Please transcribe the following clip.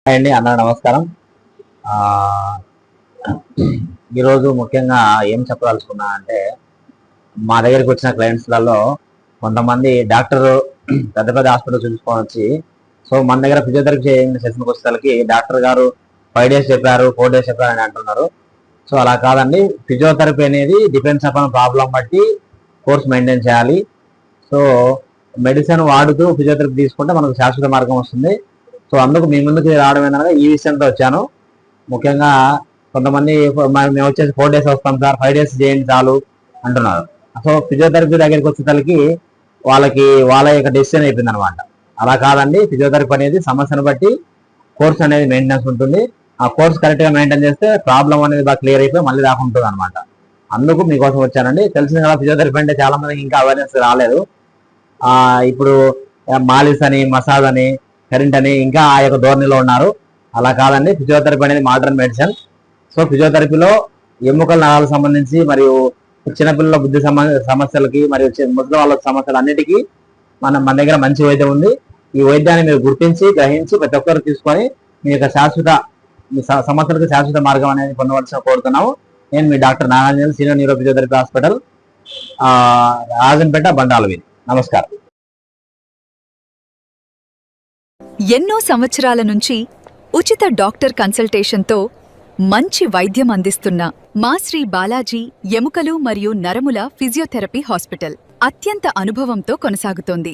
Hi అండి, అందరూ నమస్కారం. ఆ, ఈరోజు ముఖ్యంగా ఏం చెప్పదలుచుకున్నా అంటే, మా దగ్గరికి వచ్చిన క్లయింట్స్లలో కొంతమంది డాక్టర్ పెద్ద పెద్ద హాస్పిటల్ చూసుకొని వచ్చి, సో మన దగ్గర ఫిజియోథెరపీ సెషన్కి వచ్చేసరికి డాక్టర్ గారు 5 days చెప్పారు, 4 days చెప్పారు అని అంటున్నారు. సో అలా కాదండి, ఫిజియోథెరపీ అనేది డిపెండ్స్ అపాన్ ప్రాబ్లం బట్టి కోర్స్ మెయింటైన్ చేయాలి. సో మెడిసిన్ వాడుతూ ఫిజియోథెరపీ తీసుకుంటే మనకు శాశ్వత మార్గం వస్తుంది. సో అందుకు మీ ముందుకు రావడం ఏంటంటే ఈ విషయంతో వచ్చాను. ముఖ్యంగా కొంతమంది మేము వచ్చేసి 4 days వస్తాం సార్, 5 days చేయండి చాలు అంటున్నారు. సో ఫిజియోథెరపీ దగ్గరికి వచ్చేసరికి వాళ్ళకి వాళ్ళ యొక్క డెసిషన్ అయిపోయింది అనమాట. అలా కాదండి, ఫిజియోథెరపీ అనేది సమస్యను బట్టి కోర్స్ అనేది మెయింటెనెన్స్ ఉంటుంది. ఆ కోర్స్ కరెక్ట్గా మెయింటైన్ చేస్తే ప్రాబ్లం అనేది బాగా క్లియర్ అయిపోయి మళ్ళీ రాకుంటుంది అనమాట. అందుకు మీకోసం వచ్చానండి. తెలిసిన కదా, ఫిజియోథెరపీ అంటే చాలా మందికి ఇంకా అవేర్నెస్ రాలేదు. ఇప్పుడు మాలిష్ అని, మసాజ్ అని, కరెంట్ అని ఇంకా ఆ యొక్క ధోరణిలో ఉన్నారు. అలా కాదండి, ఫిజియోథెరపీ అనేది మోడర్న్ మెడిసిన్. సో ఫిజియోథెరపీలో ఎముకల నరాలకు సంబంధించి మరియు చిన్నపిల్లల బుద్ధి సమస్యలకి మరియు ముసలి వాళ్ళ సమస్యలు అన్నిటికీ మన దగ్గర మంచి వైద్యం ఉంది. ఈ వైద్యాన్ని మీరు గుర్తించి గ్రహించి ప్రతి ఒక్కరు తీసుకొని మీ యొక్క సమస్యలకు శాశ్వత మార్గం అనేది పొందవలసిన కోరుతున్నాము. నేను మీ doctor Nagarjuna, senior neuro physiotherapy hospital, Rajampet, బండాలవీధి. నమస్కారం. ఎన్నో సంవత్సరాల నుంచి ఉచిత డాక్టర్ కన్సల్టేషన్తో మంచి వైద్యం అందిస్తున్న మా శ్రీ బాలాజీ ఎముకలు మరియు నరముల ఫిజియోథెరపీ హాస్పిటల్ అత్యంత అనుభవంతో కొనసాగుతోంది.